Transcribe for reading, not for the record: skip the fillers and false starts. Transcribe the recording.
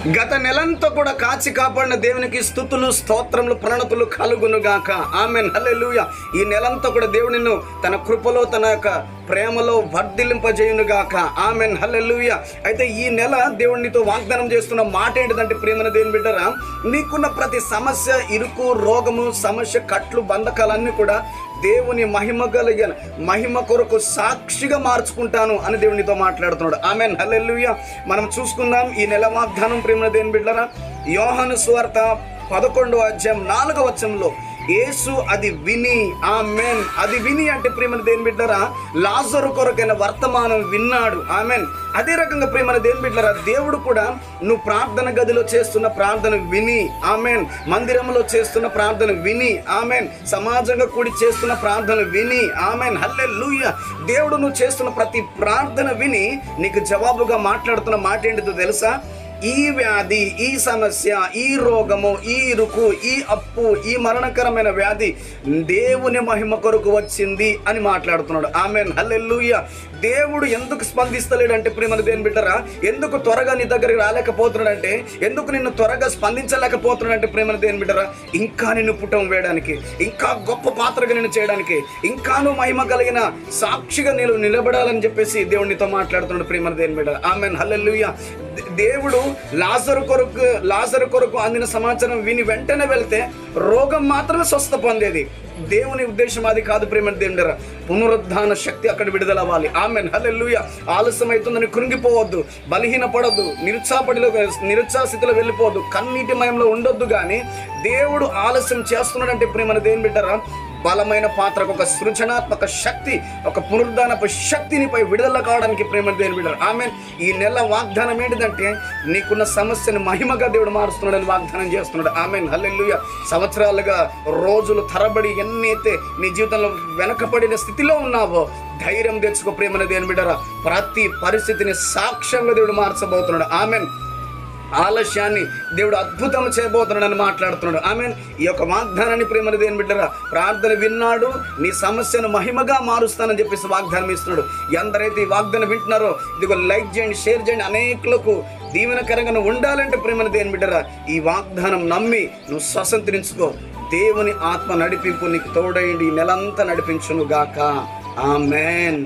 గత నెలంతా కూడా కాచి కాపాడిన దేవునికి స్తుతులు, స్తోత్రములు, ప్రణతులు కలుగునుగాక. ఆమేన్, హల్లెలూయా. ఈ నెలంతా కూడా దేవుడు నిన్ను తన కృపలో, తన యొక్క ప్రేమలో వర్ధిల్లింపజేయునుగాక. ఆమేన్, హల్లెలూయా. అయితే ఈ నెల దేవుడు నీతో వాగ్దానం చేస్తున్న మాట ఏంటిదంటే, ప్రియమైన దేవుని బిడ్డరా, నీకున్న ప్రతి సమస్య, ఇరుకు, రోగము, సమస్య, కట్లు, బంధకాలన్నీ కూడా దేవుని మహిమ కొరకు సాక్షిగా మార్చుకుంటాను అని దేవునితో మాట్లాడుతున్నాడు. ఆమేన్, హల్లెలూయా. మనం చూసుకుందాం ఈ నెల వాగ్దానం. ప్రియమైన దేవుని బిడ్డరా, యోహాను సువార్త 11వ అధ్యాయం 4వ వచనంలో యేసు అది విని, ఆమేన్, అది విని అంటే ప్రియమైన దేవుని బిడ్డరా, లాజరు కొరకైన వర్తమానం విన్నాడు. ఆమేన్. అదే రకంగా ప్రియమైన దేవుని బిడ్డరా, దేవుడు కూడా నువ్వు ప్రార్థన గదిలో చేస్తున్న ప్రార్థన విని, ఆమేన్, మందిరంలో చేస్తున్న ప్రార్థన విని, ఆమేన్, సమాజంగా కూడి చేస్తున్న ప్రార్థన విని, ఆమేన్, హల్లెలూయా. దేవుడు నువ్వు చేస్తున్న ప్రతి ప్రార్థన విని నీకు జవాబుగా మాట్లాడుతున్న మాట ఏంటిదో తెలుసా? ఈ వ్యాధి, ఈ సమస్య, ఈ రోగము, ఈ ఇరుకు, ఈ అప్పు, ఈ మరణకరమైన వ్యాధి దేవుని మహిమ కొరకు వచ్చింది అని మాట్లాడుతున్నాడు. ఆమేన్, హల్లెలూయా. దేవుడు ఎందుకు స్పందిస్తలేడంటే ప్రియమైన దేవుని బిడ్డరా, ఎందుకు త్వరగా నీ దగ్గరికి రాలేకపోతున్నాడంటే, ఎందుకు నిన్ను త్వరగా స్పందించలేకపోతున్నాడంటే ప్రియమైన దేవుని బిడ్డరా, ఇంకా నిన్ను పుట్టం వేయడానికి, ఇంకా గొప్ప పాత్రగా నిన్ను చేయడానికి, ఇంకా నువ్వు మహిమ కలిగిన సాక్షిగా నేను నిలబడాలని చెప్పేసి దేవునితో మాట్లాడుతున్నాడు. ప్రియమైన దేవుని బిడ్డరా, ఆమేన్, హల్లెలూయా. దేవుడు లాజరు కొరకు అందిన సమాచారం విని వెంటనే వెళ్తే రోగం మాత్రమే స్వస్థ పొందేది. దేవుని ఉద్దేశం అది కాదు. ప్రియమైన దేవుని, పునరుద్ధాన శక్తి అక్కడ విడుదలవ్వాలి. ఆమేన్, హల్లెలూయా. ఆలస్యం అవుతుందని కృంగిపోవద్దు, బలహీనపడద్దు, నిరుత్సాహస్థితిలో వెళ్ళిపోవద్దు, కన్నీటి మయంలో ఉండొద్దు. కానీ దేవుడు ఆలస్యం చేస్తున్నాడంటే ప్రియమైన దేవుని బిడ్డరా, బలమైన పాత్రకు ఒక సృజనాత్మక శక్తి, ఒక పునరుద్ధానపు శక్తినిపై విడుదల కావడానికి ప్రేమ దేవుని బిడ్డలు. ఆమేన్. ఈ నెల వాగ్దానం ఏంటిదంటే, నీకున్న సమస్యను మహిమగా దేవుడు మారుస్తున్నాడని వాగ్దానం చేస్తున్నాడు. ఆమేన్, హల్లెలూయా. సంవత్సరాలుగా, రోజులు తరబడి ఎన్నైతే నీ జీవితంలో వెనకబడిన స్థితిలో ఉన్నావో, ధైర్యం తెచ్చుకో ప్రేమ దేవుని బిడ్డరా. ప్రతి పరిస్థితిని సాక్ష్యంగా దేవుడు మార్చబోతున్నాడు. ఆమేన్. ఆలస్యాన్ని దేవుడు అద్భుతం చేయబోతున్నాడని మాట్లాడుతున్నాడు. ఆమేన్. ఈ యొక్క వాగ్దానాన్ని ప్రేమ దేవుని బిడ్డరా, ప్రార్థన విన్నాడు, నీ సమస్యను మహిమగా మారుస్తానని చెప్పేసి వాగ్దానం ఇస్తున్నాడు. ఎందరైతే ఈ వాగ్దానం వింటున్నారో ఇదిగో లైక్ చేయండి, షేర్ చేయండి. అనేకులకు దీవెనకరంగా నువ్వు ఉండాలంటే ప్రేమ దేవుని బిడ్డరా, ఈ వాగ్దానం నమ్మి నువ్వు స్వతంత్రించుకో. దేవుని ఆత్మ నడిపింపు నీకు తోడైండి, నెలంతా నడిపించును గాక. ఆమేన్.